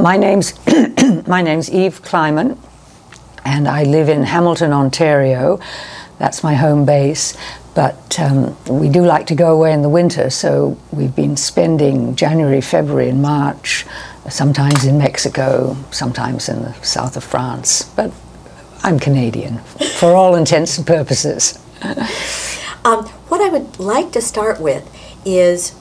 My name's my name's Eve Kliman, and I live in Hamilton, Ontario. That's my home base. But we do like to go away in the winter, so we've been spending January, February, and March, sometimes in Mexico, sometimes in the south of France. But I'm Canadian, for all intents and purposes. What I would like to start with is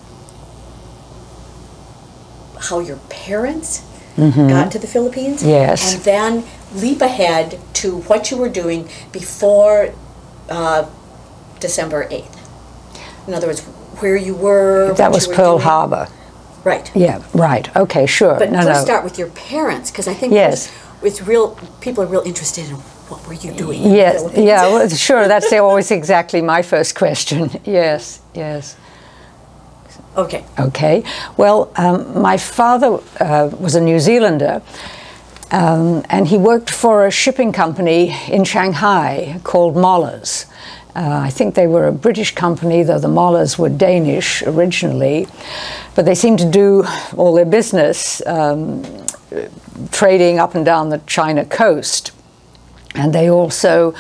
how your parents got to the Philippines. Yes. And then leap ahead to what you were doing before December 8th. In other words, where you were. That was Pearl Harbor. Right. Yeah, right. Okay, sure. But first start with your parents, because I think it's real. People are real interested in what were you doing. Yes, yeah, well, sure. That's always exactly my first question. Yes, yes. Okay. Okay. Well, my father was a New Zealander, and he worked for a shipping company in Shanghai called Mollers. I think they were a British company, though the Mollers were Danish originally, but they seemed to do all their business trading up and down the China coast. And they also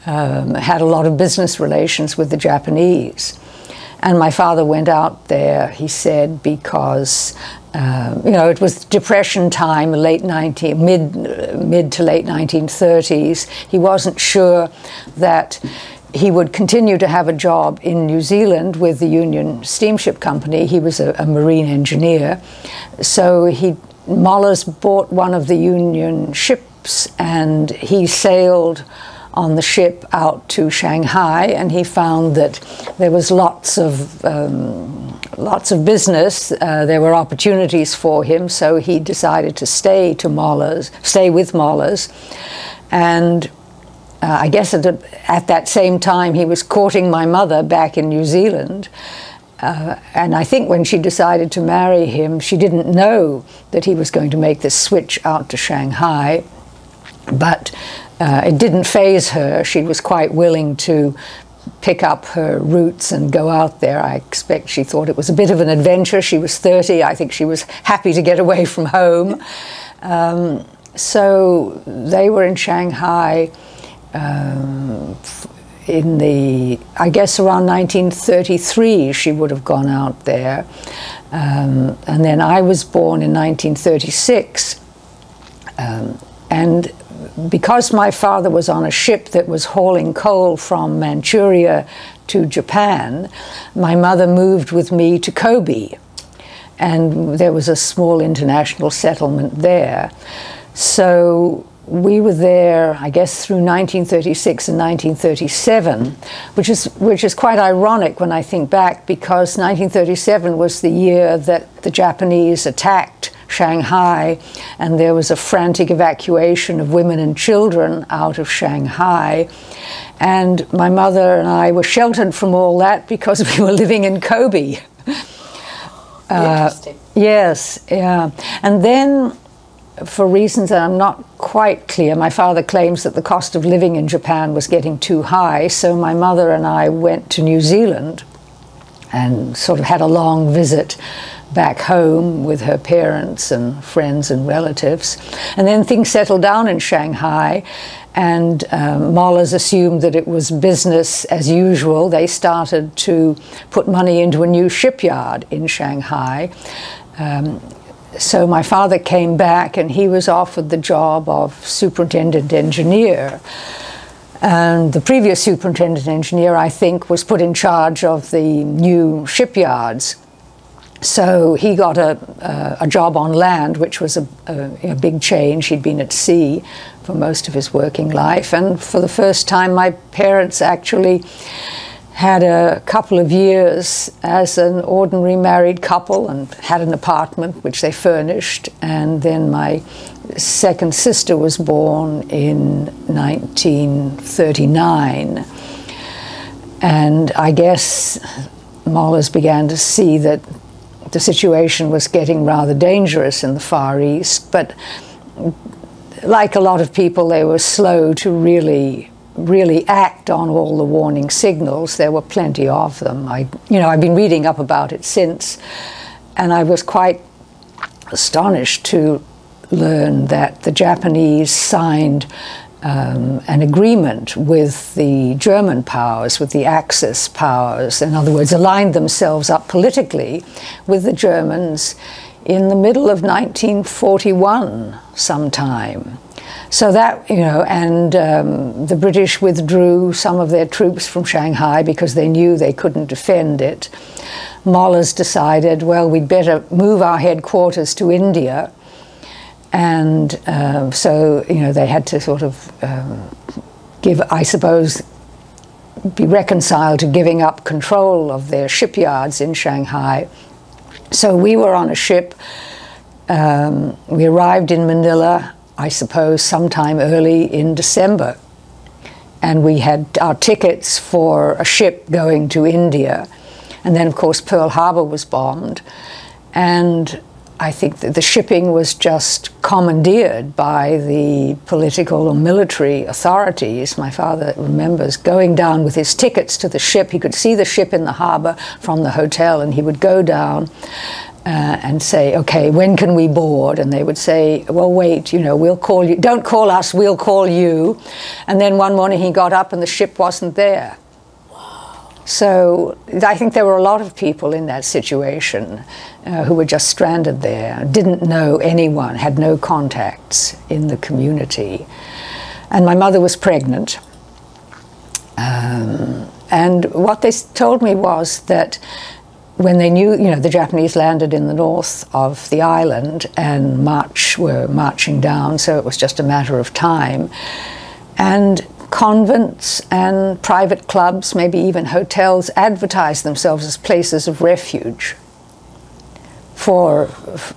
had a lot of business relations with the Japanese. And my father went out there, he said, because you know, it was Depression time, mid to late 1930s. He wasn't sure that he would continue to have a job in New Zealand with the Union Steamship Company. He was a marine engineer. So Mollers bought one of the Union ships, and he sailed on the ship out to Shanghai, and he found that there was lots of business. There were opportunities for him, so he decided to stay with Mollers. And I guess at that same time he was courting my mother back in New Zealand. And I think when she decided to marry him, she didn't know that he was going to make this switch out to Shanghai. But it didn't faze her. She was quite willing to pick up her roots and go out there. I expect she thought it was a bit of an adventure. She was 30. I think she was happy to get away from home. So they were in Shanghai I guess around 1933 she would have gone out there. And then I was born in 1936. And because my father was on a ship that was hauling coal from Manchuria to Japan, my mother moved with me to Kobe. And there was a small international settlement there. So we were there, I guess, through 1936 and 1937, which is quite ironic when I think back, because 1937 was the year that the Japanese attacked Shanghai, and there was a frantic evacuation of women and children out of Shanghai. And my mother and I were sheltered from all that because we were living in Kobe. Interesting. Yes, yeah. And then, for reasons that I'm not quite clear, my father claims that the cost of living in Japan was getting too high, so my mother and I went to New Zealand and sort of had a long visit back home with her parents and friends and relatives. And then things settled down in Shanghai, and Mollers assumed that it was business as usual. They started to put money into a new shipyard in Shanghai. So my father came back, and he was offered the job of superintendent engineer. And the previous superintendent engineer, I think, was put in charge of the new shipyards. So he got a job on land, which was a big change. He'd been at sea for most of his working life. And for the first time, my parents actually had a couple of years as an ordinary married couple and had an apartment which they furnished. And then my second sister was born in 1939. And I guess Mollers began to see that the situation was getting rather dangerous in the Far East. But like a lot of people, they were slow to really act on all the warning signals. There were plenty of them. I've been reading up about it since, and I was quite astonished to learn that the Japanese signed an agreement with the German powers, with the Axis powers, in other words, aligned themselves up politically with the Germans in the middle of 1941 sometime. So that, you know, and the British withdrew some of their troops from Shanghai because they knew they couldn't defend it. Mullahs decided, well, we'd better move our headquarters to India. And so, you know, they had to sort of give, I suppose, be reconciled to giving up control of their shipyards in Shanghai. So we were on a ship. We arrived in Manila, I suppose, sometime early in December. And we had our tickets for a ship going to India. And then, of course, Pearl Harbor was bombed. And I think that the shipping was just commandeered by the political or military authorities. My father remembers going down with his tickets to the ship. He could see the ship in the harbor from the hotel, and he would go down and say, okay, when can we board? And they would say, well, wait, you know, we'll call you. Don't call us, we'll call you. And then one morning he got up and the ship wasn't there. So I think there were a lot of people in that situation who were just stranded there, didn't know anyone, had no contacts in the community. And my mother was pregnant. And what they told me was that when they knew, you know, the Japanese landed in the north of the island and were marching down, so it was just a matter of time. And convents and private clubs, maybe even hotels, advertised themselves as places of refuge for,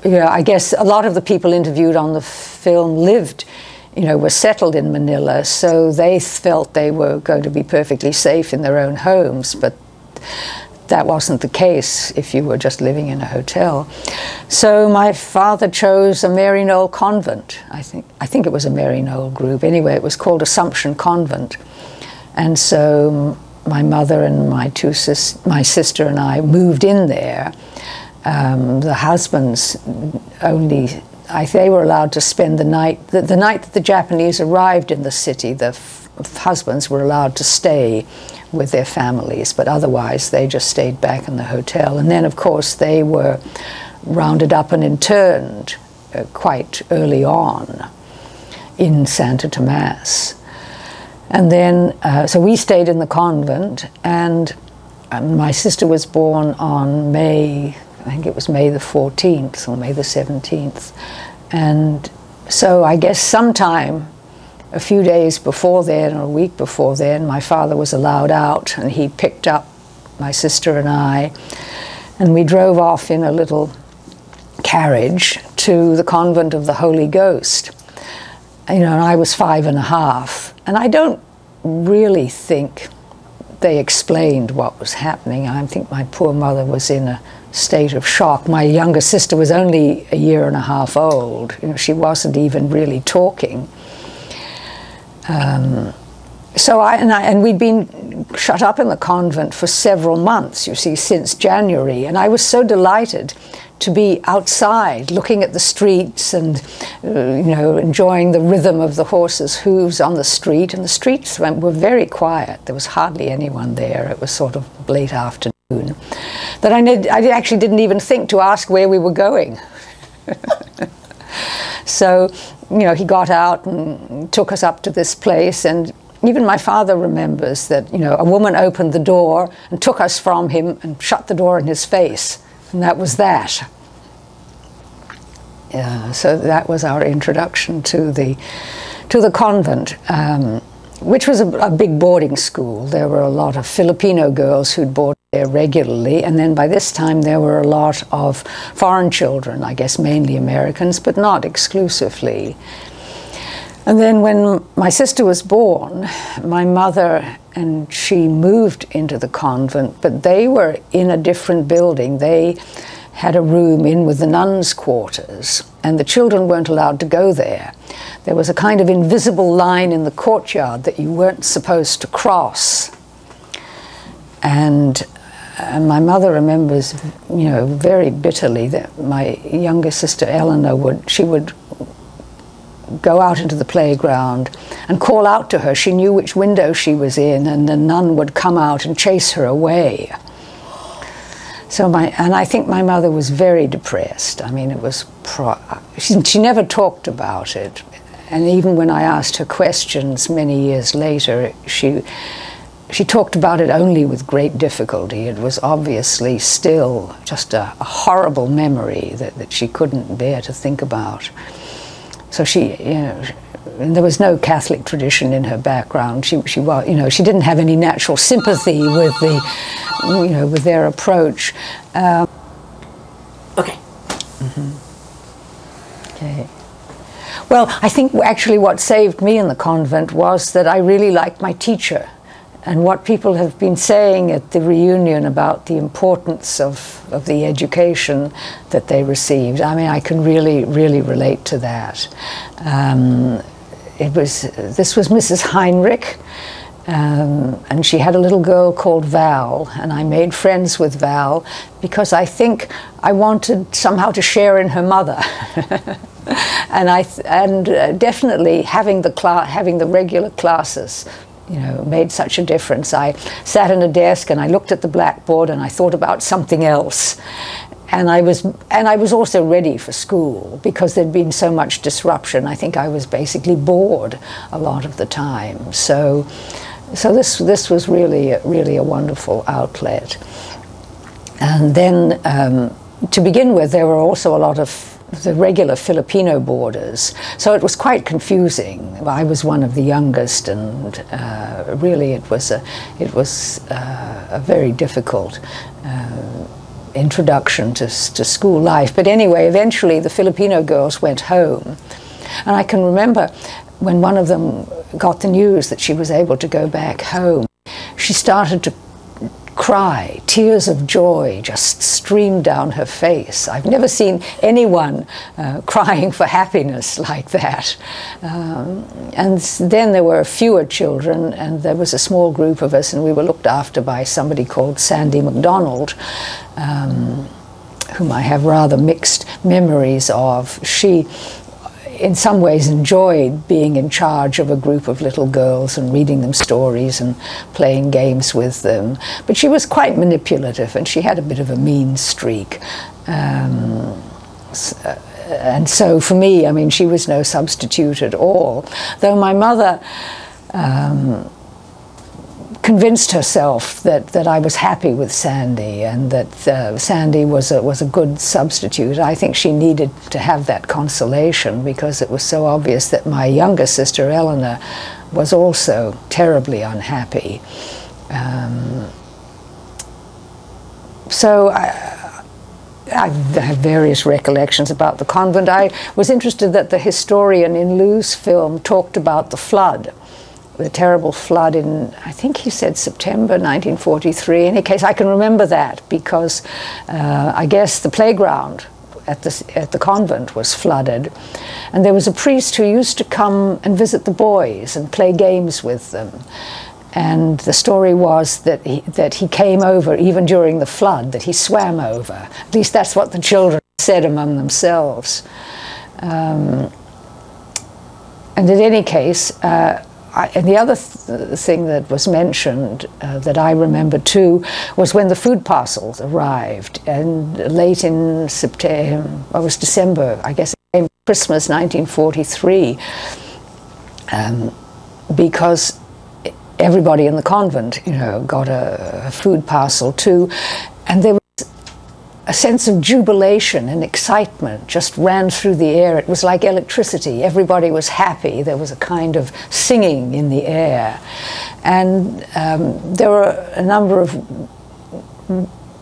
you know, I guess a lot of the people interviewed on the film lived, you know, were settled in Manila, so they felt they were going to be perfectly safe in their own homes, but that wasn't the case if you were just living in a hotel. So my father chose a Mary Knoll convent. I think it was a Mary Knoll group. Anyway, it was called Assumption Convent. And so my mother and my sister and I moved in there. The husbands only, they were allowed to spend the night. The night that the Japanese arrived in the city, the husbands were allowed to stay with their families, but otherwise they just stayed back in the hotel. And then, of course, they were rounded up and interned quite early on in Santo Tomas. And then, so we stayed in the convent, and my sister was born on May, I think it was May the 14th or May the 17th. And so I guess sometime a few days before then, or a week before then, my father was allowed out, and he picked up my sister and I, and we drove off in a little carriage to the convent of the Holy Ghost. You know, and I was 5½, and I don't really think they explained what was happening. I think my poor mother was in a state of shock. My younger sister was only 1.5 years old. You know, she wasn't even really talking. And we'd been shut up in the convent for several months, you see, since January, and I was so delighted to be outside looking at the streets and, you know, enjoying the rhythm of the horses' hooves on the street, and the streets were very quiet. There was hardly anyone there. It was sort of late afternoon. That I actually didn't even think to ask where we were going. So, you know, he got out and took us up to this place, and even my father remembers that, you know, a woman opened the door and took us from him and shut the door in his face, and that was that. So that was our introduction to the convent, which was a big boarding school. There were a lot of Filipino girls who'd board there regularly, and then by this time there were a lot of foreign children, I guess mainly Americans, but not exclusively. And then when my sister was born, my mother and she moved into the convent, but they were in a different building. They had a room in with the nuns' quarters, and the children weren't allowed to go there. There was a kind of invisible line in the courtyard that you weren't supposed to cross. And my mother remembers, you know, very bitterly that my younger sister Eleanor would go out into the playground and call out to her. She knew which window she was in, and the nun would come out and chase her away. So I think my mother was very depressed. I mean, it was, she never talked about it. And even when I asked her questions many years later, she talked about it only with great difficulty. It was obviously still just a horrible memory that she couldn't bear to think about. So and there was no Catholic tradition in her background. She didn't have any natural sympathy with with their approach. Okay. Mm-hmm. Okay. Well, I think actually what saved me in the convent was that I really liked my teacher, and what people have been saying at the reunion about the importance of the education that they received. I mean, I can really, really relate to that. This was Mrs. Heinrich, and she had a little girl called Val, and I made friends with Val because I think I wanted somehow to share in her mother. and definitely having the regular classes, made such a difference. I sat in a desk and I looked at the blackboard and I thought about something else. And I was also ready for school because there'd been so much disruption. I think I was basically bored a lot of the time. So this was really a wonderful outlet. And then to begin with, there were also a lot of the regular Filipino boarders, so it was quite confusing. I was one of the youngest, and really it was a very difficult introduction to school life. But anyway, eventually the Filipino girls went home, and I can remember when one of them got the news that she was able to go back home, she started to cry. Tears of joy just streamed down her face. I've never seen anyone crying for happiness like that. And then there were fewer children, and there was a small group of us, and we were looked after by somebody called Sandy MacDonald, whom I have rather mixed memories of. She in some ways enjoyed being in charge of a group of little girls and reading them stories and playing games with them. But she was quite manipulative, and she had a bit of a mean streak. And so for me, I mean, she was no substitute at all. Though my mother convinced herself that I was happy with Sandy, and that Sandy was a good substitute. I think she needed to have that consolation because it was so obvious that my younger sister Eleanor was also terribly unhappy. So I have various recollections about the convent. I was interested that the historian in Lou's film talked about the flood, the terrible flood in, I think he said September 1943. In any case, I can remember that because I guess the playground at the convent was flooded, and there was a priest who used to come and visit the boys and play games with them. And the story was that he came over even during the flood, that he swam over. At least that's what the children said among themselves. And in any case, and the other thing that was mentioned that I remember too was when the food parcels arrived, and late in September, it was December, I guess, it came Christmas 1943, because everybody in the convent, got a food parcel too, and there was a sense of jubilation and excitement just ran through the air. It was like electricity. Everybody was happy. There was a kind of singing in the air. And there were a number of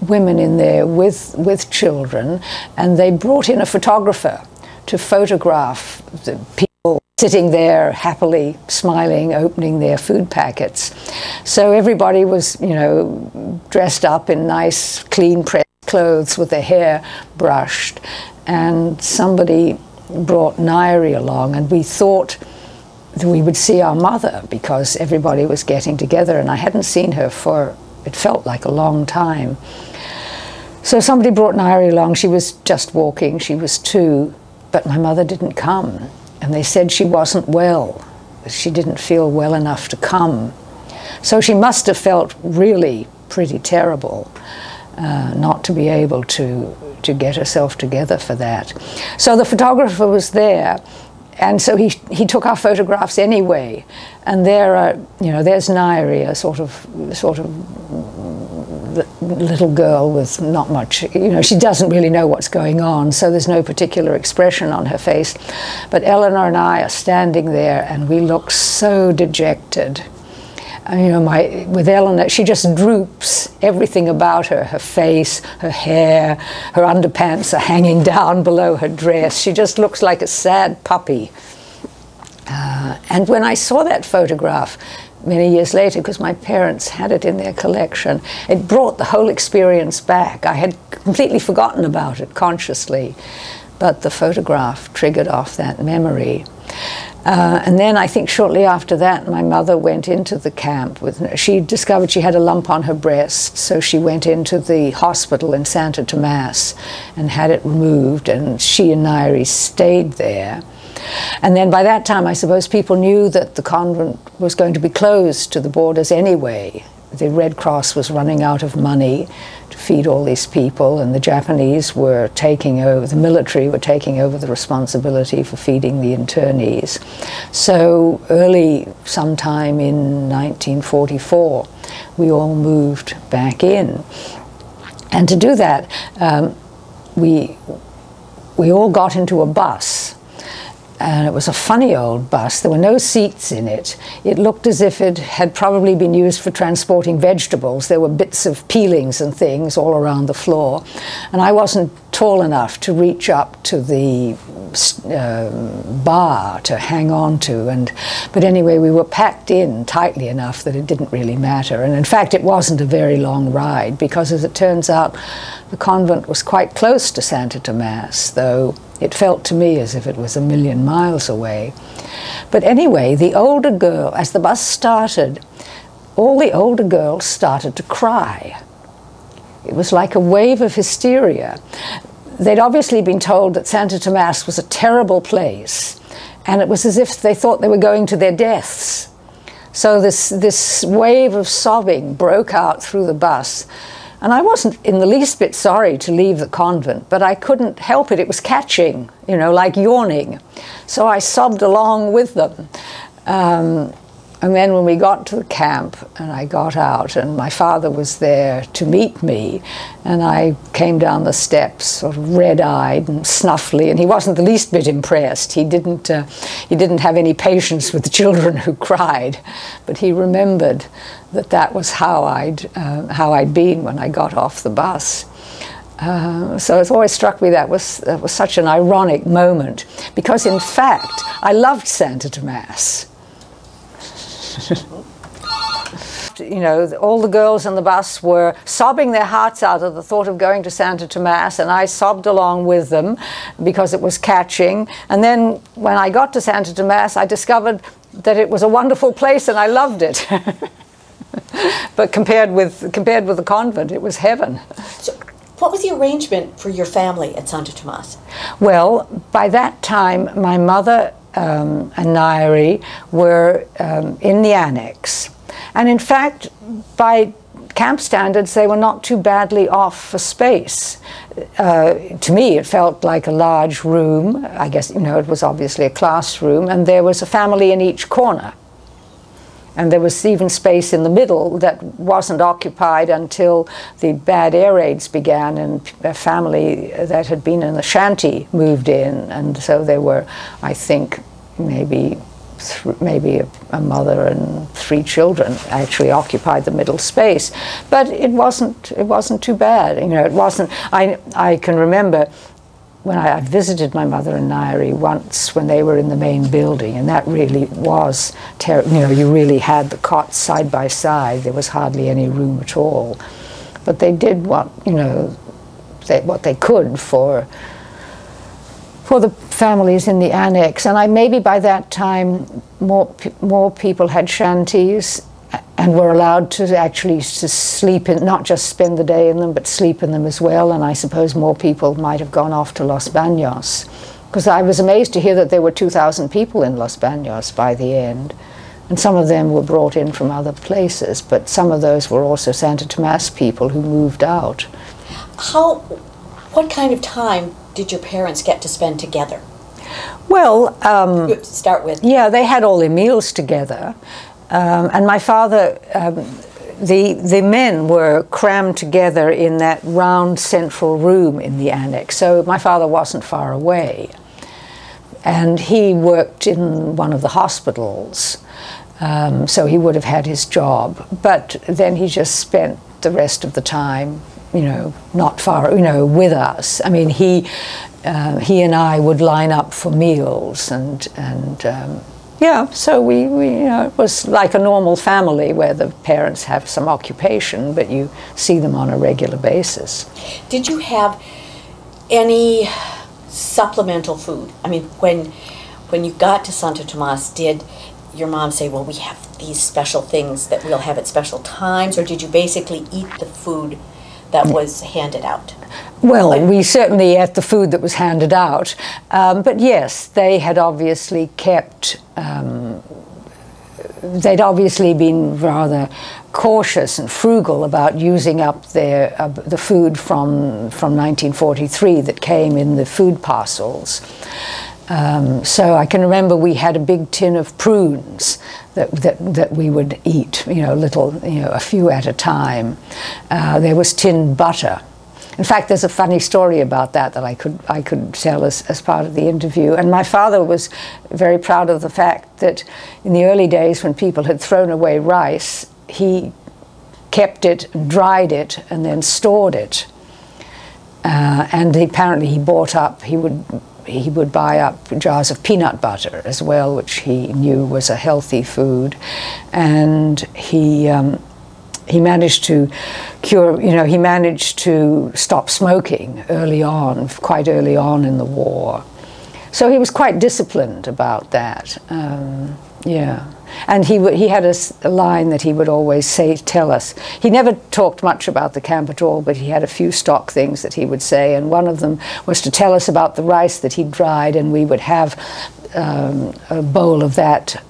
women in there with children, and they brought in a photographer to photograph the people sitting there happily smiling, opening their food packets. So everybody was, dressed up in nice, clean, pressed clothes with their hair brushed, and somebody brought Nairi along, and we thought that we would see our mother because everybody was getting together, and I hadn't seen her for, it felt like a long time. So somebody brought Nairi along. She was just walking, she was 2, but my mother didn't come. and they said she wasn't well. She didn't feel well enough to come. So she must have felt really pretty terrible not to be able to get herself together for that. So the photographer was there, and so he took our photographs anyway. And there are, you know, there's Nairi, a sort of little girl with not much, you know, she doesn't really know what's going on, so there's no particular expression on her face. But Eleanor and I are standing there, and we look so dejected. And, you know, with Eleanor, she just droops, everything about her, her face, her hair, her underpants are hanging down below her dress. She just looks like a sad puppy. And when I saw that photograph many years later, because my parents had it in their collection, it brought the whole experience back. I had completely forgotten about it consciously, but the photograph triggered off that memory. And then I think shortly after that, my mother went into the camp. She discovered she had a lump on her breast, so she went into the hospital in Santo Tomas and had it removed, and she and Nairi stayed there. And then by that time, I suppose people knew that the convent was going to be closed to the boarders anyway. The Red Cross was running out of money to feed all these people, and the Japanese were taking over, the military were taking over the responsibility for feeding the internees. So early, sometime in 1944, we all moved back in. And to do that, we all got into a bus. And it was a funny old bus. There were no seats in it. It looked as if it had probably been used for transporting vegetables. There were bits of peelings and things all around the floor. And I wasn't tall enough to reach up to the bar to hang on to. But anyway, we were packed in tightly enough that it didn't really matter. And in fact, it wasn't a very long ride, because as it turns out, the convent was quite close to Santo Tomas, though it felt to me as if it was 1,000,000 miles away. But anyway, the older girl, as the bus started, all the older girls started to cry. It was like a wave of hysteria. They'd obviously been told that Santo Tomas was a terrible place, and it was as if they thought they were going to their deaths. So this wave of sobbing broke out through the bus. And I wasn't in the least bit sorry to leave the convent, but I couldn't help it. It was catching, you know, like yawning. So I sobbed along with them. And then when we got to the camp and I got out, and my father was there to meet me, and I came down the steps sort of red-eyed and snuffly, and he wasn't the least bit impressed. He didn't have any patience with the children who cried, but he remembered that was how I'd been when I got off the bus. So it's always struck me that was such an ironic moment, because in fact I loved Santo Tomas. You know, all the girls on the bus were sobbing their hearts out at the thought of going to Santo Tomas, and I sobbed along with them because it was catching. And then when I got to Santo Tomas, I discovered that it was a wonderful place and I loved it. But compared with the convent, it was heaven. So what was the arrangement for your family at Santo Tomas? Well, by that time, my mother and Nairi were in the annex. And in fact, by camp standards, they were not too badly off for space. To me, it felt like a large room. I guess, you know, it was obviously a classroom, and there was a family in each corner. And there was even space in the middle that wasn't occupied until the bad air raids began, and a family that had been in the shanty moved in. And so there were, I think, maybe a mother and 3 children actually occupied the middle space. But it wasn't too bad. You know, it wasn't. I can remember when I visited my mother and Nairi once when they were in the main building, and that really was terrible. You know, you really had the cots side by side. There was hardly any room at all. But they did what they could for the families in the annex. And maybe by that time more people had shanties and were allowed to actually sleep in, not just spend the day in them, but sleep in them as well. And I suppose more people might have gone off to Los Baños because I was amazed to hear that there were 2,000 people in Los Baños by the end. And some of them were brought in from other places, but some of those were also Santo Tomas people who moved out. What kind of time did your parents get to spend together? Well, to start with. Yeah, they had all their meals together. And my father, the men were crammed together in that round central room in the annex. So my father wasn't far away. And he worked in one of the hospitals. So he would have had his job. But then he just spent the rest of the time, you know, not far, you know, with us. I mean, he and I would line up for meals, and yeah, so we you know, it was like a normal family where the parents have some occupation, but you see them on a regular basis. Did you have any supplemental food? I mean, when you got to Santo Tomas, did your mom say, well, we have these special things that we'll have at special times, or did you basically eat the food that was handed out? Well, we certainly ate the food that was handed out, but yes, they had obviously kept, they'd obviously been rather cautious and frugal about using up their, the food from 1943 that came in the food parcels. So I can remember we had a big tin of prunes that we would eat, you know, a few at a time. There was tinned butter. In fact, there's a funny story about that I could tell as part of the interview. And my father was very proud of the fact that in the early days when people had thrown away rice, he kept it, dried it, and then stored it. And apparently he would buy up jars of peanut butter as well, which he knew was a healthy food. And he managed to he managed to stop smoking early on, quite early on in the war. So he was quite disciplined about that. Yeah. And he had a line that he would always tell us. He never talked much about the camp at all, but he had a few stock things that he would say, and one of them was to tell us about the rice that he dried, and we would have a bowl of that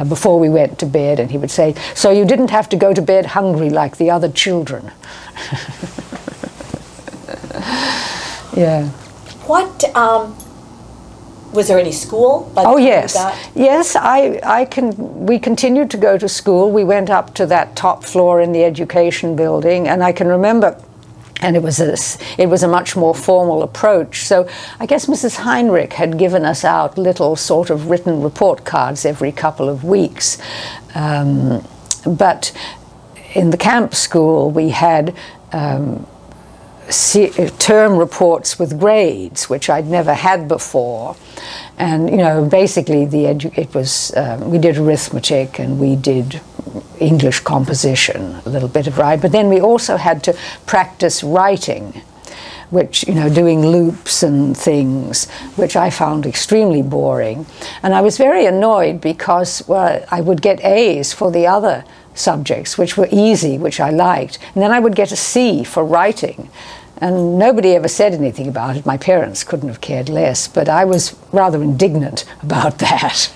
before we went to bed, and he would say, so you didn't have to go to bed hungry like the other children. Yeah. What, was there any school? Oh yes, yes. We continued to go to school. We went up to that top floor in the education building, and I can remember, and it was a much more formal approach. So I guess Mrs. Heinrich had given us out little sort of written report cards every couple of weeks, but in the camp school we had term reports with grades, which I'd never had before. And, you know, basically we did arithmetic and we did English composition, a little bit of writing, but then we also had to practice writing, which, you know, doing loops and things, which I found extremely boring. And I was very annoyed because, well, I would get A's for the other subjects, which were easy, which I liked, and then I would get a C for writing. And nobody ever said anything about it. My parents couldn't have cared less, but I was rather indignant about that.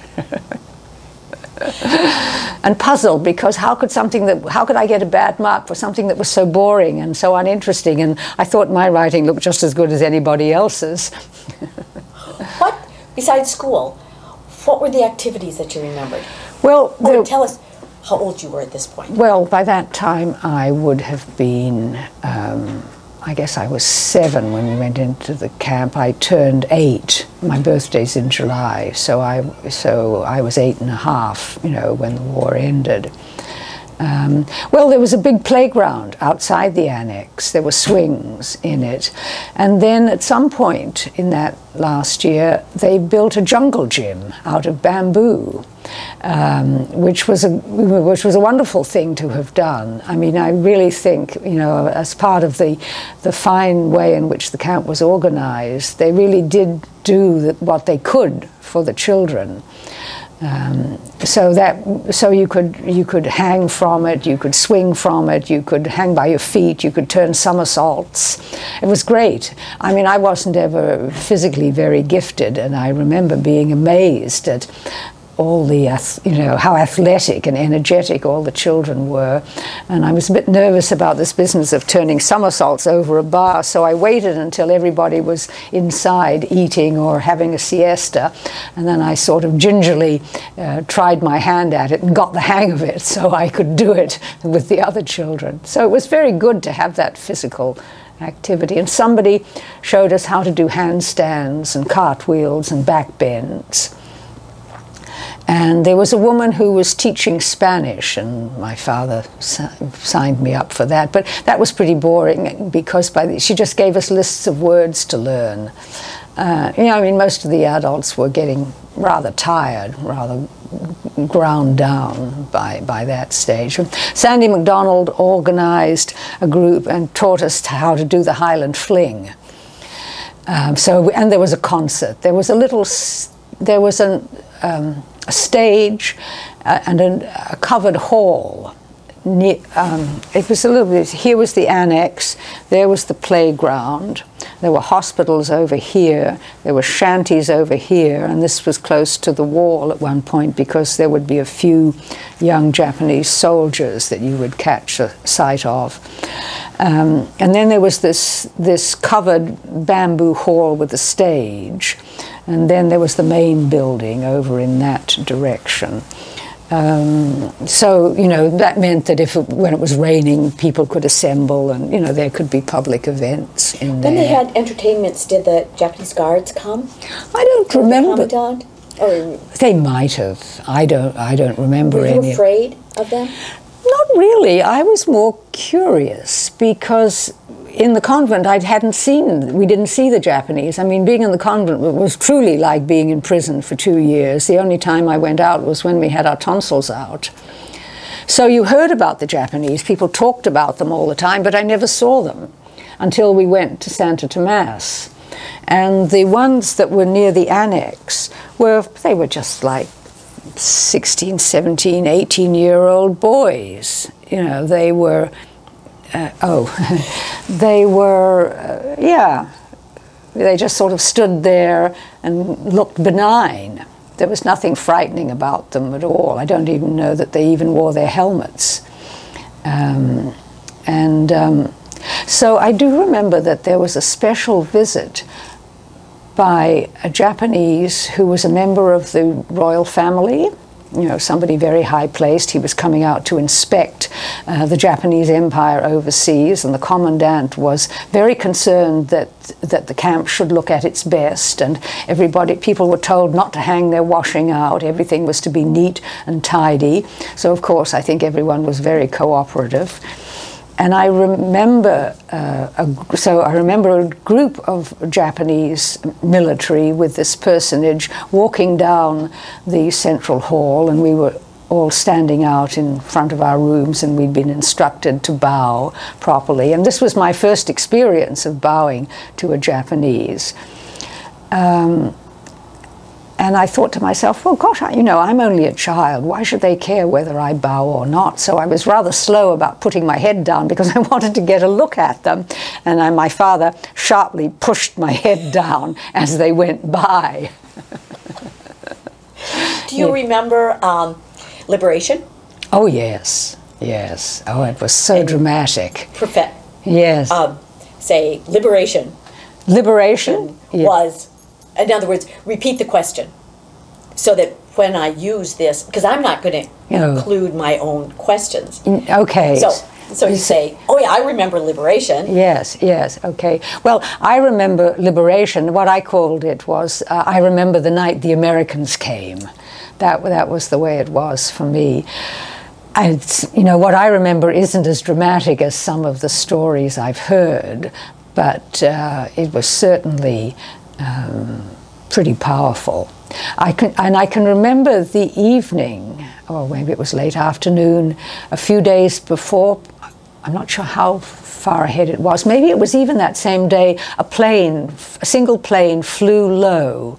And puzzled, because how could I get a bad mark for something that was so boring and so uninteresting? And I thought my writing looked just as good as anybody else's. What, besides school, what were the activities that you remembered? Well, tell us how old you were at this point. Well, by that time I would have been, I guess I was 7 when we went into the camp. I turned 8. My birthday's in July, so I was 8 and a half, you know, when the war ended. Well, there was a big playground outside the annex. There were swings in it. And then at some point in that last year, they built a jungle gym out of bamboo, which was a wonderful thing to have done. I mean, I really think, you know, as part of the fine way in which the camp was organized, they really did do what they could for the children. So you could hang from it, you could swing from it, you could hang by your feet, you could turn somersaults. It was great. I mean, I wasn't ever physically very gifted, and I remember being amazed at all the, how athletic and energetic all the children were. And I was a bit nervous about this business of turning somersaults over a bar, so I waited until everybody was inside eating or having a siesta, and then I sort of gingerly tried my hand at it and got the hang of it so I could do it with the other children. So it was very good to have that physical activity. And somebody showed us how to do handstands and cartwheels and back bends. And there was a woman who was teaching Spanish, and my father signed me up for that. But that was pretty boring because she just gave us lists of words to learn. I mean, most of the adults were getting rather tired, rather ground down by that stage. Sandy MacDonald organized a group and taught us how to do the Highland Fling. And there was a concert. There was a stage and a covered hall. It was a little bit, here was the annex, there was the playground, there were hospitals over here, there were shanties over here, and this was close to the wall at one point because there would be a few young Japanese soldiers that you would catch a sight of. And then there was this covered bamboo hall with a stage, and then there was the main building over in that direction. So, that meant that when it was raining, people could assemble and, there could be public events in there. When they had entertainments, did the Japanese guards come? I don't remember. The Commandant? Or they might have. I don't remember any. Were you afraid of them? Not really. I was more curious because in the convent we didn't see the Japanese. I mean, being in the convent was truly like being in prison for 2 years. The only time I went out was when we had our tonsils out. So you heard about the Japanese. People talked about them all the time, but I never saw them until we went to Santo Tomas. And the ones that were near the annex were just like 16, 17, 18-year-old boys. They were, they just sort of stood there and looked benign. There was nothing frightening about them at all. I don't even know that they even wore their helmets. So I do remember that there was a special visit by a Japanese who was a member of the royal family, somebody very high placed. He was coming out to inspect the Japanese Empire overseas, and the commandant was very concerned that the camp should look at its best, and people were told not to hang their washing out. Everything was to be neat and tidy. So of course I think everyone was very cooperative. And I remember a group of Japanese military with this personage walking down the central hall, and we were all standing out in front of our rooms, and we'd been instructed to bow properly. And this was my first experience of bowing to a Japanese. And I thought to myself, well, gosh, I'm only a child. Why should they care whether I bow or not? So I was rather slow about putting my head down because I wanted to get a look at them. And my father sharply pushed my head down as they went by. Do you remember Liberation? Oh, yes. Yes. Oh, it was so dramatic. Yes. Say, Liberation. Liberation? Was... In other words, repeat the question so that when I use this, because I'm not going to include my own questions. Okay. So you say, oh yeah, I remember Liberation. Yes, okay. Well, I remember Liberation. What I called it was, I remember the night the Americans came. That was the way it was for me. What I remember isn't as dramatic as some of the stories I've heard, but it was certainly pretty powerful. I can remember the evening, or maybe it was late afternoon, a few days before. I'm not sure how far ahead it was. Maybe it was even that same day. A single plane flew low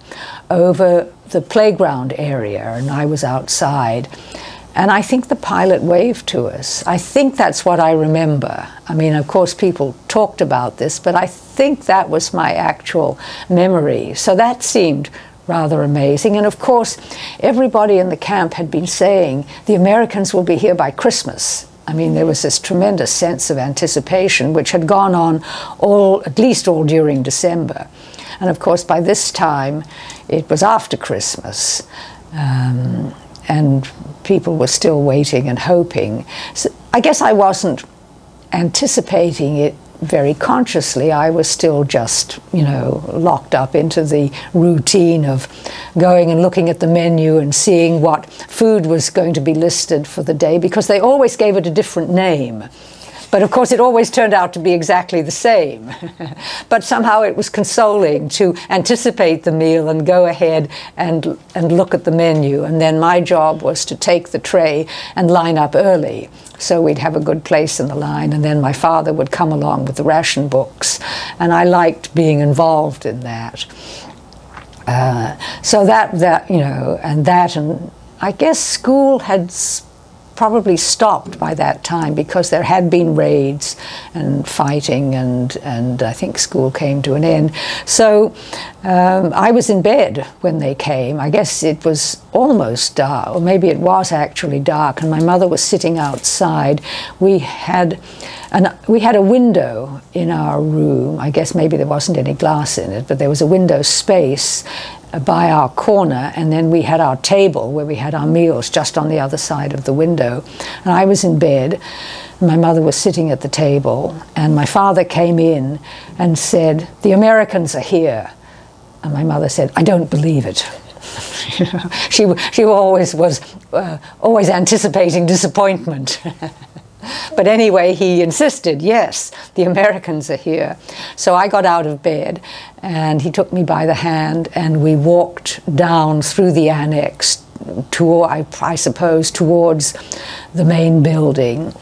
over the playground area, and I was outside. And I think the pilot waved to us. I think that's what I remember. I mean, of course, people talked about this, but I think that was my actual memory. So that seemed rather amazing. And of course, everybody in the camp had been saying, the Americans will be here by Christmas. I mean, there was this tremendous sense of anticipation, which had gone on at least all during December. And of course, by this time, it was after Christmas. And people were still waiting and hoping. So I guess I wasn't anticipating it very consciously. I was still just, you know, locked up into the routine of going and looking at the menu and seeing what food was going to be listed for the day, because they always gave it a different name. But of course, it always turned out to be exactly the same. But somehow it was consoling to anticipate the meal and go ahead and look at the menu. And then my job was to take the tray and line up early, so we'd have a good place in the line. And then my father would come along with the ration books, and I liked being involved in that. So that you know, and I guess school had probably stopped by that time, because there had been raids and fighting, and I think school came to an end. So I was in bed when they came. I guess it was almost dark, or maybe it was actually dark, and my mother was sitting outside. We had a window in our room. I guess maybe there wasn't any glass in it, but there was a window space by our corner, and then we had our table where we had our meals just on the other side of the window. And I was in bed, and my mother was sitting at the table, and my father came in and said, "The Americans are here." And my mother said, "I don't believe it." You know, she always was always anticipating disappointment. But anyway, he insisted, yes, the Americans are here. So I got out of bed, and he took me by the hand, and we walked down through the annex, I suppose, towards the main building.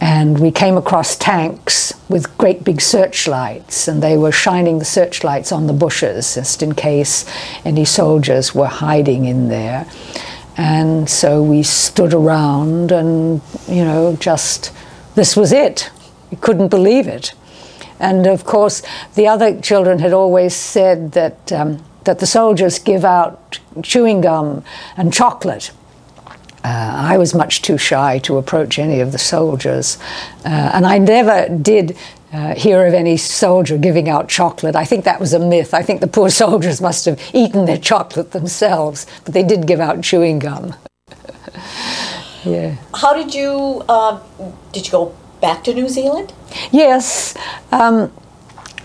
And we came across tanks with great big searchlights, and they were shining the searchlights on the bushes, just in case any soldiers were hiding in there. And so we stood around, and, you know, just, this was it. We couldn't believe it. And of course, the other children had always said that, that the soldiers give out chewing gum and chocolate. I was much too shy to approach any of the soldiers, and I never did hear of any soldier giving out chocolate. I think that was a myth. I think the poor soldiers must have eaten their chocolate themselves, but they did give out chewing gum. Yeah. How did you go back to New Zealand? Yes.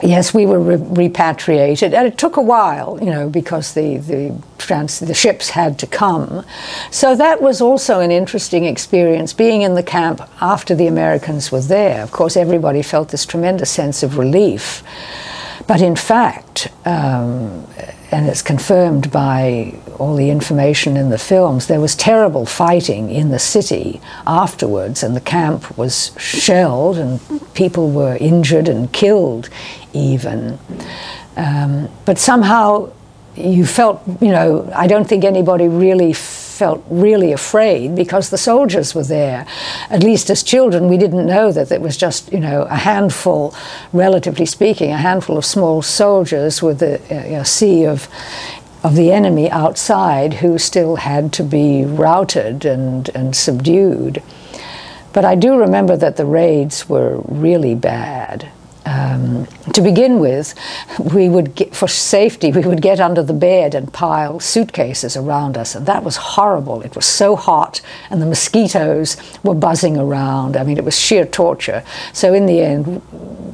Yes, we were repatriated, and it took a while, you know, because the ships had to come. So that was also an interesting experience, being in the camp after the Americans were there. Of course, everybody felt this tremendous sense of relief. But in fact, and it's confirmed by all the information in the films, there was terrible fighting in the city afterwards, and the camp was shelled, and people were injured and killed even. But somehow you felt, you know, I don't think anybody really felt really afraid, because the soldiers were there. At least as children, we didn't know that it was just, you know, a handful, relatively speaking, a handful of small soldiers with a sea of the enemy outside, who still had to be routed and subdued. But I do remember that the raids were really bad. To begin with, for safety, we would get under the bed and pile suitcases around us, and that was horrible. It was so hot, and the mosquitoes were buzzing around. I mean, it was sheer torture. So in the end,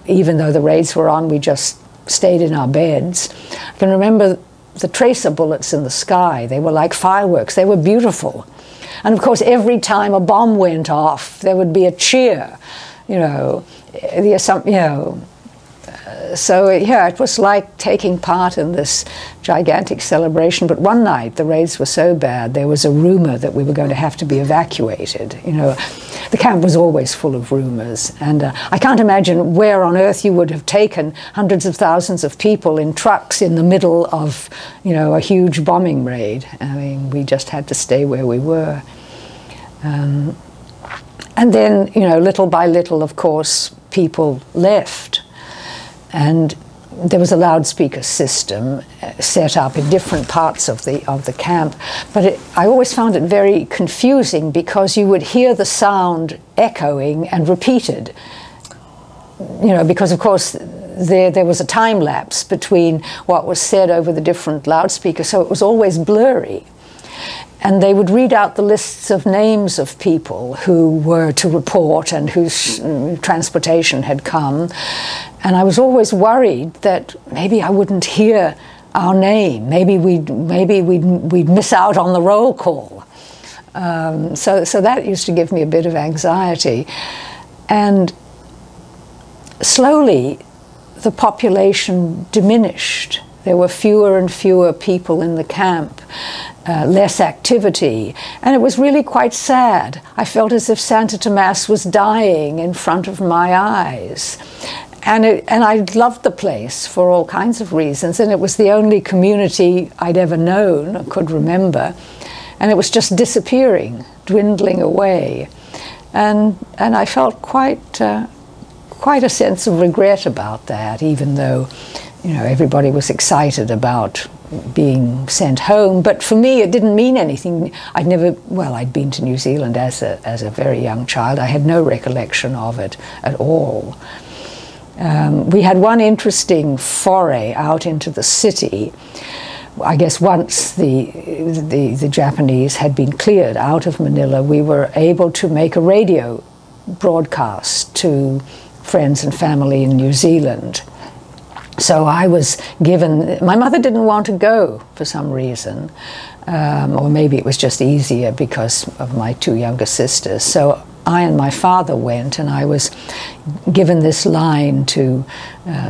even though the raids were on, we just stayed in our beds. I can remember the tracer bullets in the sky. They were like fireworks. They were beautiful. And of course, every time a bomb went off, there would be a cheer, you know. So yeah, it was like taking part in this gigantic celebration. But one night the raids were so bad, there was a rumor that we were going to have to be evacuated. You know, the camp was always full of rumors, and I can't imagine where on earth you would have taken hundreds of thousands of people in trucks in the middle of, you know, a huge bombing raid. I mean, we just had to stay where we were. And then, you know, little by little, of course, people left. And there was a loudspeaker system set up in different parts of the camp. But I always found it very confusing because you would hear the sound echoing and repeated. You know, because, of course, there was a time lapse between what was said over the different loudspeakers, so it was always blurry. And they would read out the lists of names of people who were to report and whose transportation had come. And I was always worried that maybe I wouldn't hear our name. Maybe we'd miss out on the roll call. So that used to give me a bit of anxiety. And slowly, the population diminished. There were fewer and fewer people in the camp. Less activity, and it was really quite sad. I felt as if Santo Tomas was dying in front of my eyes. And I loved the place for all kinds of reasons, and it was the only community I'd ever known or could remember, and it was just disappearing, dwindling away. And I felt quite a sense of regret about that, even though, you know, everybody was excited about being sent home. But for me, it didn't mean anything. I'd been to New Zealand as a very young child. I had no recollection of it at all. We had one interesting foray out into the city. I guess once the Japanese had been cleared out of Manila, we were able to make a radio broadcast to friends and family in New Zealand. So I was given, my mother didn't want to go for some reason, or maybe it was just easier because of my two younger sisters. So I and my father went, and I was given this line to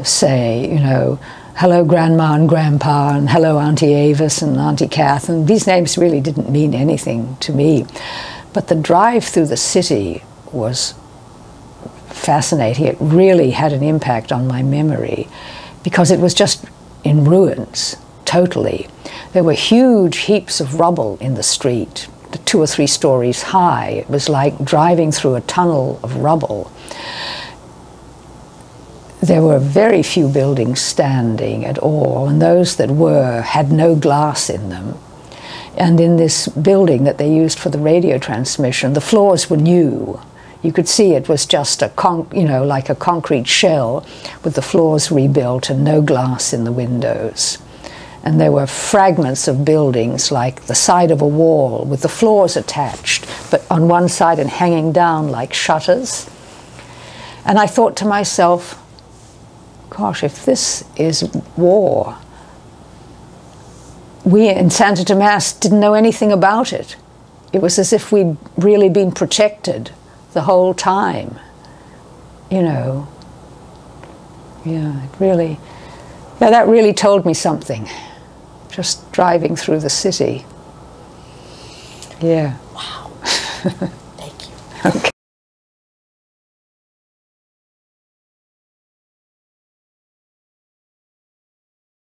say, you know, hello Grandma and Grandpa, and hello Auntie Avis and Auntie Kath, and these names really didn't mean anything to me. But the drive through the city was fascinating. It really had an impact on my memory, because it was just in ruins, totally. There were huge heaps of rubble in the street, 2 or 3 stories high. It was like driving through a tunnel of rubble. There were very few buildings standing at all, and those that were had no glass in them. And in this building that they used for the radio transmission, the floors were new. You could see it was just like a concrete shell with the floors rebuilt and no glass in the windows. And there were fragments of buildings like the side of a wall with the floors attached, but on one side and hanging down like shutters. And I thought to myself, gosh, if this is war, we in Santo Tomas didn't know anything about it. It was as if we'd really been protected the whole time, you know. Yeah, that really told me something, just driving through the city. Yeah. Wow.